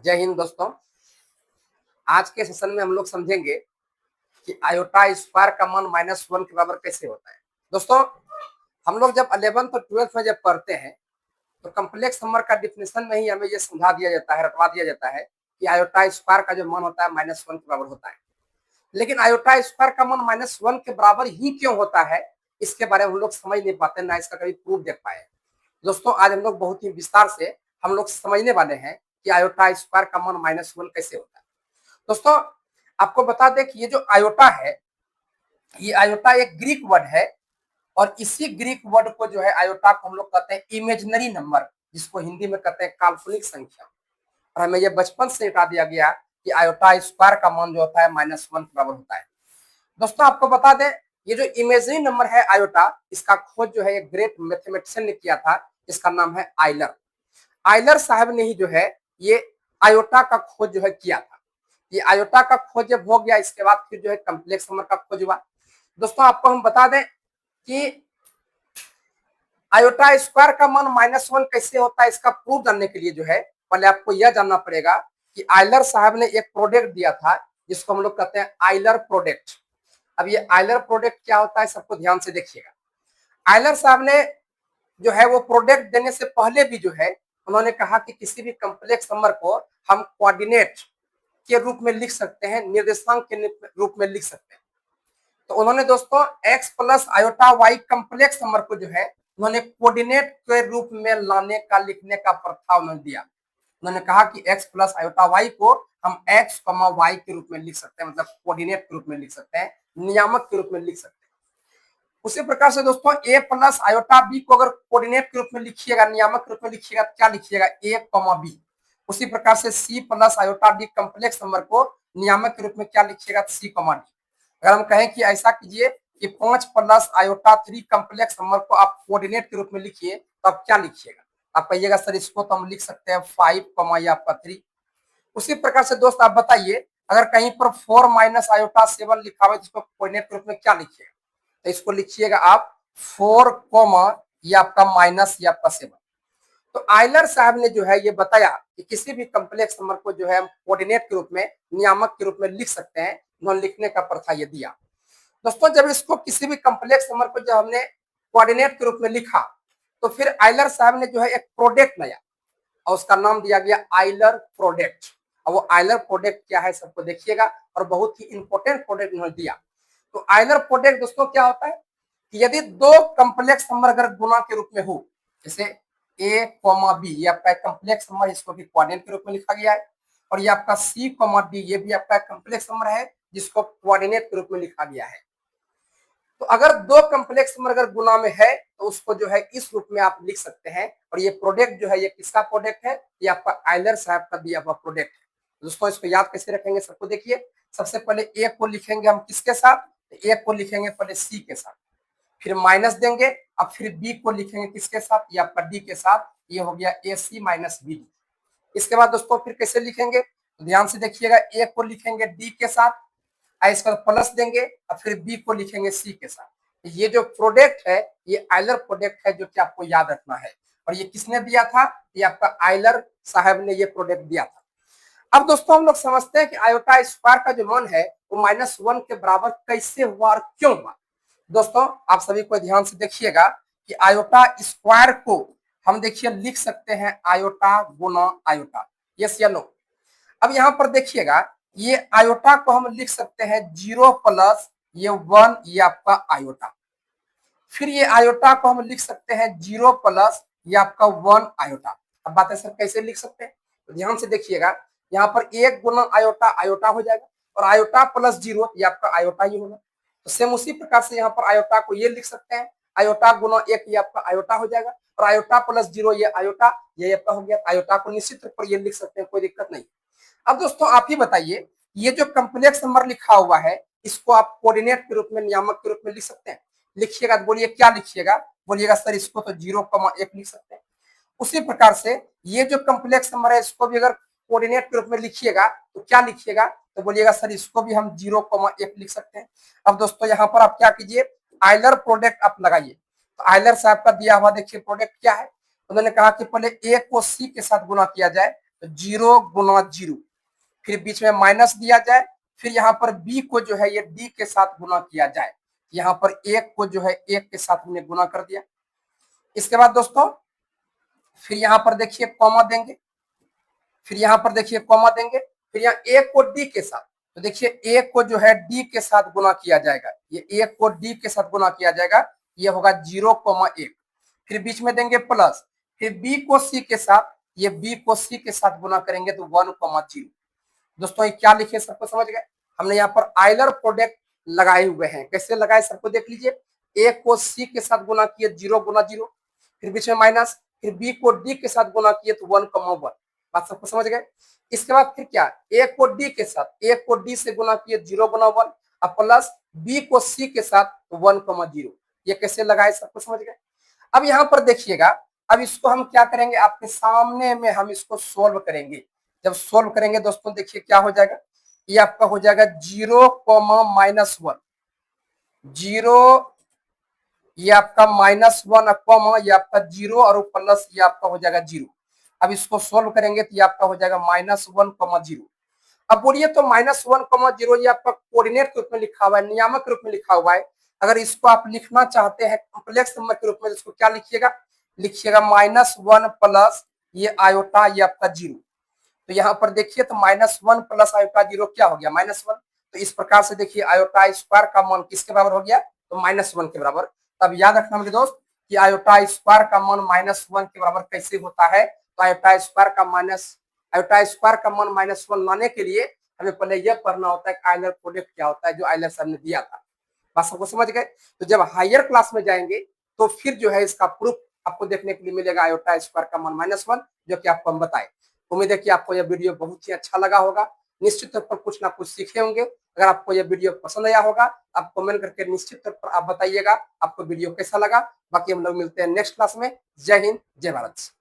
जय हिंद दोस्तों। आज के सेशन में हम लोग समझेंगे कि आयोटा स्क्वायर का मान -1 के बराबर कैसे होता है। दोस्तों, हम लोग जब 11th और 12th में जब पढ़ते हैं तो कम्प्लेक्स नंबर का डिफिनेशन में ही हमें ये समझा दिया जाता है, रटवा दिया जाता है कि आयोटा स्क्वायर का जो मान होता है -1 के बराबर होता है। लेकिन आयोटा स्क्वायर का मान -1 के बराबर ही क्यों होता है, इसके बारे में हम लोग समझ नहीं पाते, ना इसका कभी प्रूफ देख पाए। दोस्तों, आज हम लोग बहुत ही विस्तार से हम लोग समझने वाले हैं कि आयोटा स्क्वायर का मान -1 कैसे होता है। दोस्तों, आपको बता दें कि ये जो आयोटा है, ये आयोटा एक ग्रीक वर्ड है और इसी ग्रीक वर्ड को जो है आयोटा को हम लोग कहते हैं इमेजिनरी नंबर, जिसको हिंदी में कहते हैं काल्पनिक संख्या। और हमें ये बचपन से बता दिया गया कि आयोटा स्क्वायर का मान जो होता है -1 के बराबर होता है। दोस्तों, आपको बता दें, ये जो इमेजिनरी नंबर है आयोटा, इसका खोज जो है एक ग्रेट मैथमेटिशियन ने किया था, इसका नाम है आइलर। आइलर साहब ने ही जो है ये आयोटा का खोज जो है किया था। ये आयोटा का खोज जब हो गया, इसके बाद फिर जो है कम्प्लेक्स नंबर का खोज हुआ। दोस्तों, आपको हम बता दें कि आयोटा स्क्वायर का मान -1 कैसे होता है, इसका प्रूफ जानने के लिए जो है पहले आपको यह जानना पड़ेगा कि आइलर साहब ने एक प्रोडक्ट दिया था, जिसको हम लोग कहते हैं आइलर प्रोडक्ट। अब ये आइलर प्रोडक्ट क्या होता है, सबको ध्यान से देखिएगा। आइलर साहब ने जो है वो प्रोडक्ट देने से पहले भी जो है उन्होंने कहा कि किसी भी कम्प्लेक्स नंबर को हम कोऑर्डिनेट के रूप में लिख सकते हैं, निर्देशांक के रूप में लिख सकते हैं। तो उन्होंने दोस्तों x plus iota y complex number को जो है उन्होंने कोऑर्डिनेट के रूप में लाने का, लिखने का प्रस्ताव उन्होंने दिया। उन्होंने कहा कि x प्लस आयोटा y को हम x, y के रूप में लिख सकते हैं, मतलब कोऑर्डिनेट के रूप में लिख सकते हैं, नियामक के रूप में लिख सकते हैं। उसी प्रकार से दोस्तों a प्लस आयोटा b को अगर कोऑर्डिनेट के रूप में लिखिएगा, नियामक के रूप में लिखिएगा, क्या लिखिएगा, a, b। उसी प्रकार से c plus iota d complex number को नियामक के रूप में क्या लिखिएगा, c, d। अगर हम कहें कि ऐसा कीजिए कि 5 प्लस आयोटा 3 कम्प्लेक्स नंबर को आप कोऑर्डिनेट के रूप में लिखिए, तो आप क्या लिखिएगा, आप कहिएगा सर इसको तो हम लिख सकते हैं 5, या आपका 3। उसी प्रकार से दोस्त आप बताइए, अगर कहीं पर 4 माइनस आयोटा 7 लिखा हुआ है, इसको कोऑर्डिनेट के रूप में क्या लिखिएगा, तो इसको लिखिएगा आप 4, ये आपका माइनस, ये आपका 7। तो आइलर साहब ने जो है ये बताया कि किसी भी कम्प्लेक्स नंबर को जो है हम कोऑर्डिनेट के रूप में, नियामक के रूप में लिख सकते हैं, उन्होंने लिखने का प्रथा ये दिया। दोस्तों, जब इसको किसी भी कम्प्लेक्स नंबर को जब हमने कोऑर्डिनेट के रूप में लिखा, तो फिर आइलर साहब ने जो है एक प्रोडक्ट लाया और उसका नाम दिया गया आइलर प्रोडक्ट। और वो आइलर प्रोडक्ट क्या है, सबको देखिएगा, और बहुत ही इंपॉर्टेंट प्रोडक्ट उन्होंने दिया। तो आइलर प्रोडक्ट दोस्तों क्या होता है कि यदि दो कम्प्लेक्स नंबर अगर गुना के रूप में हो, जैसे a, b, ये आपका एक कम्प्लेक्स नंबर, इसको भी कोऑर्डिनेट के रूप में लिखा गया है, और ये आपका c, d, ये भी आपका कम्प्लेक्स नंबर है जिसको कोऑर्डिनेट के रूप में लिखा गया है। तो अगर दो कम्प्लेक्स नंबर अगर गुना में है तो उसको जो है इस रूप में आप लिख सकते हैं। और ये प्रोडक्ट जो है ये किसका प्रोडक्ट है, ये आपका आइलर साहब का दिया हुआ प्रोडक्ट है। दोस्तों, इसको याद कैसे रखेंगे, सबको देखिए। सबसे पहले ए को लिखेंगे हम किसके साथ, ए को लिखेंगे पहले सी के साथ, फिर माइनस देंगे, अब फिर बी को लिखेंगे किसके साथ, ये आपका डी के साथ। ये हो गया ए सी माइनस बी डी। इसके बाद दोस्तों फिर कैसे लिखेंगे, तो ध्यान से देखिएगा, ए को लिखेंगे डी के साथ, इसका प्लस देंगे, और फिर बी को लिखेंगे सी के साथ। ये जो प्रोडक्ट है ये आइलर प्रोडक्ट है, जो कि आपको याद रखना है। और ये किसने दिया था, ये आपका आइलर साहब ने ये प्रोडक्ट दिया था। अब दोस्तों हम लोग समझते हैं कि आयोटा स्क्वायर का जो मान है वो -1 के बराबर कैसे हुआ और क्यों हुआ। दोस्तों, आप सभी को ध्यान से देखिएगा कि आयोटा स्क्वायर को हम देखिए लिख सकते हैं आयोटा गुना आयोटा, यस या नो। अब यहाँ पर देखिएगा, ये आयोटा को हम लिख सकते हैं 0 प्लस ये 1, ये आपका आयोटा। फिर ये आयोटा को हम लिख सकते हैं 0 प्लस ये आपका 1 आयोटा। अब बात है सर कैसे लिख सकते हैं, तो ध्यान से देखिएगा, यहाँ पर 1 गुना आयोटा आयोटा हो जाएगा, और आयोटा प्लस 0 ये आपका आयोटा ही होगा। तो सेम उसी प्रकार से यहाँ पर आयोटा को ये लिख सकते हैं, आयोटा गुना 1 ये आपका आयोटा हो जाएगा, और आयोटा प्लस 0 ये आयोटा, ये आपका हो गया। आयोटा को निश्चित रूप पर ये लिख सकते हैं, कोई दिक्कत नहीं। अब दोस्तों आप ही बताइए, ये जो कम्प्लेक्स नंबर लिखा हुआ है इसको आप कोऑर्डिनेट के रूप में, नियामक के रूप में लिख सकते हैं। लिखिएगा तो बोलिए क्या लिखिएगा, बोलिएगा सर इसको तो 0,1 लिख सकते हैं। उसी प्रकार से ये जो कम्प्लेक्स नंबर है इसको भी अगर कोऑर्डिनेट के रूप में लिखिएगा तो क्या लिखिएगा, तो बोलिएगा सर इसको भी हम 0,1 लिख सकते हैं। अब दोस्तों यहाँ पर आप क्या कीजिए, आइलर प्रोडक्ट आप लगाइए। तो आइलर साहब का दिया हुआ देखिए प्रोडक्ट क्या है, उन्होंने कहा कि पहले ए को सी के साथ गुना किया जाए, तो 0 गुना 0, फिर बीच में माइनस दिया जाए, फिर यहाँ पर b को जो है ये d के साथ गुना किया जाए, यहाँ पर 1 को जो है 1 के साथ हमने गुना कर दिया। इसके बाद दोस्तों फिर यहाँ पर देखिए कॉमा देंगे, फिर यहाँ पर देखिए कॉमा देंगे, फिर यहाँ 1 को d के साथ, तो देखिए 1 को जो है d के साथ गुना किया जाएगा, ये 1 को d के साथ गुना किया जाएगा, ये होगा 0,1, फिर बीच में देंगे प्लस, फिर b को c के साथ, ये b को c के साथ गुना करेंगे तो 1,0। दोस्तों ये क्या लिखे सबको समझ गए? हमने यहाँ पर आइलर प्रोडक्ट लगाए हुए हैं, कैसे लगाए सबको देख लीजिए। 1 को c के साथ गुना किए 0 गुना 0, फिर बीच में माइनस, फिर b को d के साथ गुना किए तो 1,1। बात सबको समझ गए? इसके बाद फिर क्या, 1 को d के साथ, 1 को d से गुना किए 0 गुना 1, अब प्लस b को c के साथ तो 1,0। ये कैसे लगाए सबको समझ गए? अब यहाँ पर देखिएगा, अब इसको हम क्या करेंगे, आपके सामने में हम इसको सोल्व करेंगे। जब सोल्व करेंगे दोस्तों देखिए क्या हो जाएगा, ये आपका हो जाएगा 0,-1, 0, ये आपका -1 कॉमा, ये आपका 0 और प्लस ये आपका हो जाएगा 0। अब इसको सोल्व करेंगे तो ये आपका हो जाएगा -1,0। अब बोलिए तो -1,0 ये आपका कोऑर्डिनेट के रूप में लिखा हुआ है, नियामक के रूप में लिखा हुआ है। अगर इसको आप लिखना चाहते हैं कॉम्प्लेक्स नंबर के रूप में, इसको क्या लिखिएगा, लिखिएगा -1 प्लस ये आयोटा, ये आपका 0। तो यहाँ पर देखिए तो -1 प्लस आयोटा 0 क्या हो गया, -1। तो इस प्रकार से देखिए आयोटा स्क्वायर का मान किसके बराबर हो गया, तो -1 के बराबर। तब याद रखना मेरे दोस्त कि आयोटा स्क्वायर का मान -1 के बराबर कैसे होता है। तो आयोटा स्क्वायर का मान -1 लाने के लिए हमें पहले यह पढ़ना होता है कि आइलर प्रोडक्ट क्या होता है, जो आइलर सर ने दिया था। बात सबको समझ गए? तो जब हायर क्लास में जाएंगे तो फिर जो है इसका प्रूफ आपको देखने के लिए मिलेगा, आयोटा स्क्वायर का मान -1, जो कि आपको हम बताए। उम्मीद है कि आपको यह वीडियो बहुत ही अच्छा लगा होगा, निश्चित तौर पर कुछ ना कुछ सीखे होंगे। अगर आपको यह वीडियो पसंद आया होगा, आप कमेंट करके निश्चित तौर पर आप बताइएगा आपको वीडियो कैसा लगा। बाकी हम लोग मिलते हैं नेक्स्ट क्लास में। जय हिंद, जय भारत।